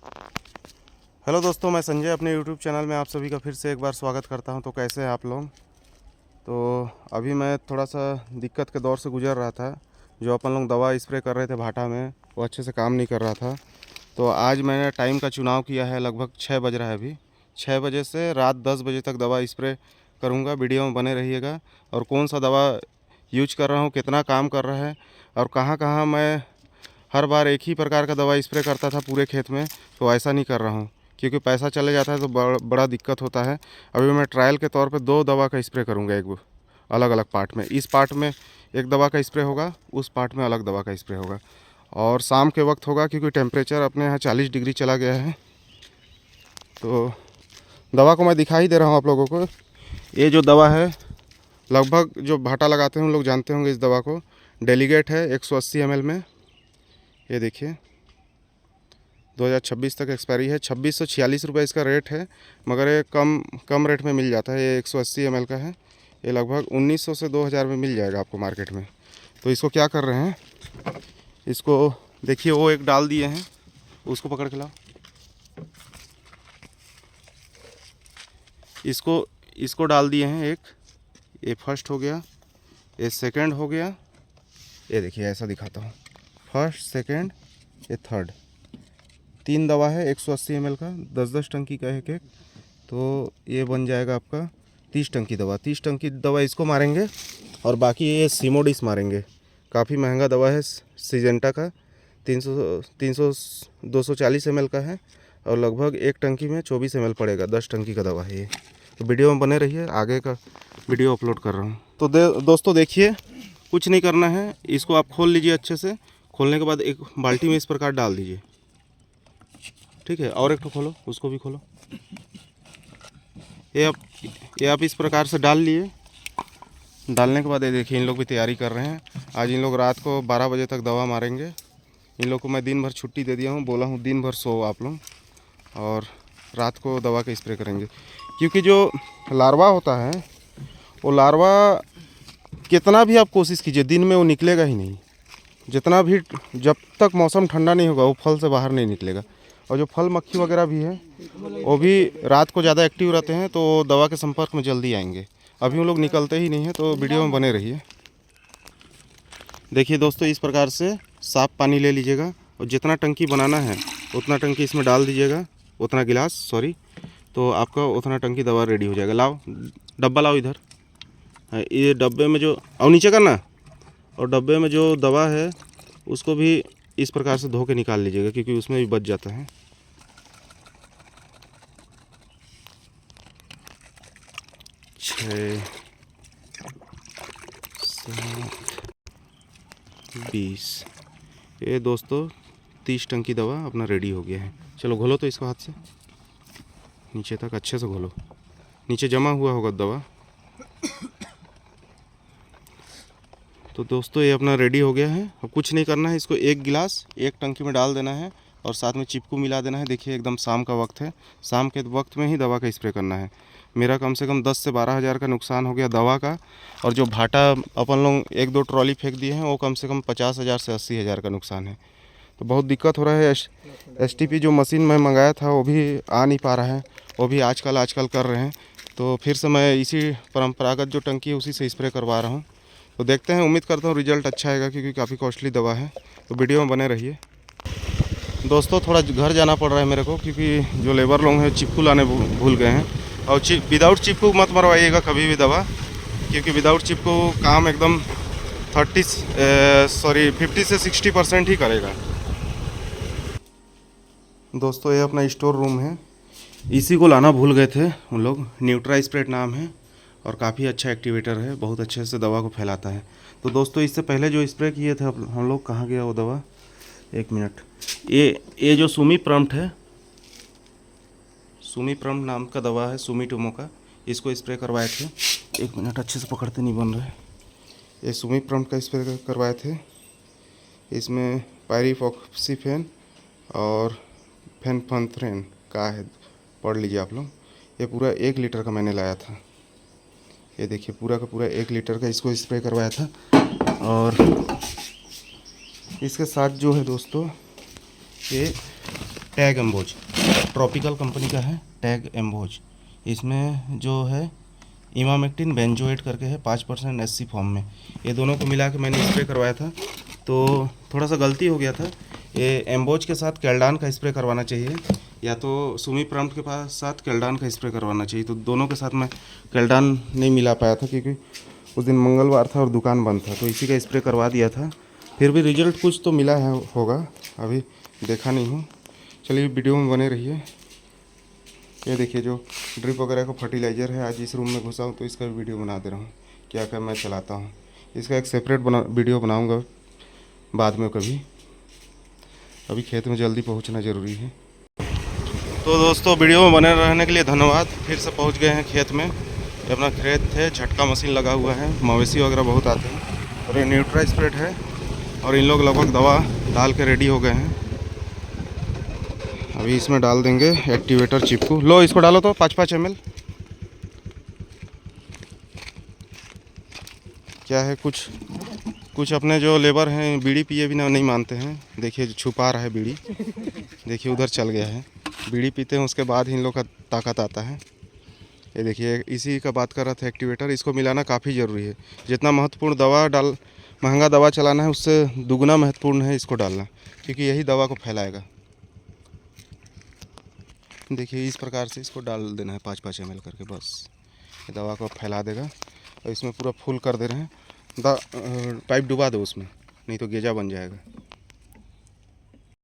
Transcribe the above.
Hello दोस्तों, मैं संजय अपने यूट्यूब चैनल में आप सभी का फिर से एक बार स्वागत करता हूं। तो कैसे हैं आप लोग? तो अभी मैं थोड़ा सा दिक्कत के दौर से गुजर रहा था। जो अपन लोग दवा स्प्रे कर रहे थे भाटा में, वो अच्छे से काम नहीं कर रहा था। तो आज मैंने टाइम का चुनाव किया है। लगभग 6 बज रहा है अभी। 6 बजे से रात 10 बजे तक दवा स्प्रे करूँगा। वीडियो में बने रहिएगा। और कौन सा दवा यूज कर रहा हूँ, कितना काम कर रहा है और कहाँ कहाँ मैं हर बार एक ही प्रकार का दवा स्प्रे करता था पूरे खेत में, तो ऐसा नहीं कर रहा हूँ। क्योंकि पैसा चले जाता है तो बड़ा दिक्कत होता है। अभी मैं ट्रायल के तौर पे 2 दवा का स्प्रे करूँगा, एक अलग अलग पार्ट में। इस पार्ट में एक दवा का स्प्रे होगा, उस पार्ट में अलग दवा का स्प्रे होगा। और शाम के वक्त होगा क्योंकि टेम्परेचर अपने यहाँ 40 डिग्री चला गया है। तो दवा को मैं दिखा ही दे रहा हूँ आप लोगों को। ये जो दवा है, लगभग जो भाटा लगाते हैं उन लोग जानते होंगे इस दवा को। डेलीगेट है 180 ml में। ये देखिए 2026 तक एक्सपायरी है। 2646 रुपये इसका रेट है, मगर ये कम रेट में मिल जाता है। ये 180 ml का है। ये लगभग 1900 से 2000 में मिल जाएगा आपको मार्केट में। तो इसको क्या कर रहे हैं, इसको देखिए, वो एक डाल दिए हैं, उसको पकड़ के लाओ। इसको डाल दिए हैं एक। ये फर्स्ट हो गया, ये सेकंड हो गया। ये देखिए ऐसा दिखाता हूँ, फर्स्ट सेकंड, ये थर्ड। 3 दवा है 180 ml का, 10-10 टंकी का एक एक। तो ये बन जाएगा आपका 30 टंकी दवा। 30 टंकी दवा इसको मारेंगे और बाकी ये सीमोडिस मारेंगे। काफ़ी महंगा दवा है, सिजेंटा का। 240 ml का है और लगभग एक टंकी में 24 ml पड़ेगा। 10 टंकी का दवा है ये। तो वीडियो में बने रहिए, आगे का वीडियो अपलोड कर रहा हूँ। तो दोस्तों देखिए, कुछ नहीं करना है। इसको आप खोल लीजिए अच्छे से। खोलने के बाद एक बाल्टी में इस प्रकार डाल दीजिए, ठीक है। और एक तो खोलो, उसको भी खोलो। ये आप इस प्रकार से डाल लिए। डालने के बाद ये देखिए, इन लोग भी तैयारी कर रहे हैं। आज इन लोग रात को 12 बजे तक दवा मारेंगे। इन लोग को मैं दिन भर छुट्टी दे दिया हूँ, बोला हूँ दिन भर सो आप लोग, और रात को दवा का स्प्रे करेंगे। क्योंकि जो लार्वा होता है, वो लार्वा कितना भी आप कोशिश कीजिए, दिन में वो निकलेगा ही नहीं। जितना भी, जब तक मौसम ठंडा नहीं होगा वो फल से बाहर नहीं निकलेगा। और जो फल मक्खी वगैरह भी है, वो भी रात को ज़्यादा एक्टिव रहते हैं, तो दवा के संपर्क में जल्दी आएंगे। अभी वो लोग निकलते ही नहीं हैं। तो वीडियो में बने रहिए। देखिए दोस्तों, इस प्रकार से साफ पानी ले लीजिएगा और जितना टंकी बनाना है उतना टंकी इसमें डाल दीजिएगा, उतना गिलास, सॉरी। तो आपका उतना टंकी दवा रेडी हो जाएगा। लाओ डब्बा, लाओ इधर। ये डब्बे में जो, और नीचे करना, और डब्बे में जो दवा है उसको भी इस प्रकार से धो के निकाल लीजिएगा, क्योंकि उसमें भी बच जाता है। 6, 7, 20। ये दोस्तों 30 टंकी दवा अपना रेडी हो गया है। चलो घोलो तो इसको हाथ से नीचे तक अच्छे से घोलो। नीचे जमा हुआ होगा दवा। तो दोस्तों ये अपना रेडी हो गया है। अब कुछ नहीं करना है। इसको एक गिलास एक टंकी में डाल देना है और साथ में चिपकू मिला देना है। देखिए एकदम शाम का वक्त है, शाम के वक्त में ही दवा का स्प्रे करना है। मेरा कम से कम 10 से 12 हज़ार का नुकसान हो गया दवा का। और जो भाटा अपन लोग 1-2 ट्रॉली फेंक दिए हैं, वो कम से कम 50 हज़ार से 80 हज़ार का नुकसान है। तो बहुत दिक्कत हो रहा है। STP जो मशीन मैं मंगाया था वो भी आ नहीं पा रहा है। वो भी आजकल कर रहे हैं। तो फिर से मैं इसी परंपरागत जो टंकी है उसी से स्प्रे करवा रहा हूँ। तो देखते हैं, उम्मीद करता हूँ रिजल्ट अच्छा आएगा, क्योंकि काफ़ी कॉस्टली दवा है। तो वीडियो में बने रहिए। दोस्तों थोड़ा घर जाना पड़ रहा है मेरे को, क्योंकि जो लेबर लोग हैं चिपकू लाने भूल गए हैं। और विदाउट चिपकू मत मरवाइएगा कभी भी दवा, क्योंकि विदाउट चिपकू काम एकदम 50 से 60% ही करेगा। दोस्तों ये अपना स्टोर रूम है, इसी को लाना भूल गए थे उन लोग। न्यूट्रा स्प्रेड नाम है और काफ़ी अच्छा एक्टिवेटर है, बहुत अच्छे से दवा को फैलाता है। तो दोस्तों इससे पहले जो स्प्रे किए थे हम लोग, कहाँ गया वो दवा, एक मिनट। ये जो सुमी प्रम्प्ट है, सुमी प्रम्प्ट नाम का दवा है, सुमी टोमो का, इसको स्प्रे करवाए थे। एक मिनट, अच्छे से पकड़ते नहीं बन रहे। ये सुमी प्रम्प्ट का स्प्रे करवाए थे। इसमें पायरिफॉक्सीफेन और फेनफंथ्रेन का है, पढ़ लीजिए आप लोग। ये पूरा 1 लीटर का मैंने लाया था। ये देखिए पूरा का पूरा 1 लीटर का इसको स्प्रे करवाया था। और इसके साथ जो है दोस्तों, ये टैग एम्बोज, ट्रॉपिकल कंपनी का है टैग एम्बोज। इसमें जो है इमामेक्टिन बेंजोएट करके है 5% SC फॉर्म में। ये दोनों को मिला के मैंने स्प्रे करवाया था, तो थोड़ा सा गलती हो गया था। ये एम्बोज के साथ केल्डान का स्प्रे करवाना चाहिए, या तो सुमी प्रॉम्प्ट के पास साथ केल्डान का स्प्रे करवाना चाहिए। तो दोनों के साथ मैं केल्डान नहीं मिला पाया था, क्योंकि उस दिन मंगलवार था और दुकान बंद था, तो इसी का स्प्रे करवा दिया था। फिर भी रिजल्ट कुछ तो मिला है होगा, अभी देखा नहीं हूँ। चलिए वीडियो में बने रहिए। ये देखिए जो ड्रिप वगैरह का फर्टिलाइज़र है, आज इस रूम में घुसा हूँ तो इसका भी वीडियो बना दे रहा हूँ, क्या क्या मैं चलाता हूँ। इसका एक सेपरेट वीडियो बनाऊँगा बाद में कभी, अभी खेत में जल्दी पहुँचना ज़रूरी है। तो दोस्तों वीडियो में बने रहने के लिए धन्यवाद। फिर से पहुँच गए हैं खेत में। ये अपना खेत है, झटका मशीन लगा हुआ है, मवेशी वगैरह बहुत आते हैं। और ये न्यूट्रा स्प्रेड है, और इन लोग लगभग दवा डाल के रेडी हो गए हैं। अभी इसमें डाल देंगे एक्टिवेटर चिप को। लो इसको डालो तो 5-5 ml। क्या है, कुछ अपने जो लेबर हैं बीड़ी पिए बिना नहीं मानते हैं। देखिए छुपा रहा है बीड़ी, देखिए उधर चल गया है। बीड़ी पीते हैं उसके बाद ही इन लोग का ताकत आता है। ये देखिए इसी का बात कर रहा था एक्टिवेटर, इसको मिलाना काफ़ी ज़रूरी है। जितना महत्वपूर्ण महंगा दवा चलाना है, उससे दुगना महत्वपूर्ण है इसको डालना, क्योंकि यही दवा को फैलाएगा। देखिए इस प्रकार से इसको डाल देना है 5-5 ml करके, बस ये दवा को फैला देगा। और इसमें पूरा फुल कर दे रहे हैं, पाइप डुबा दो उसमें, नहीं तो गेजा बन जाएगा।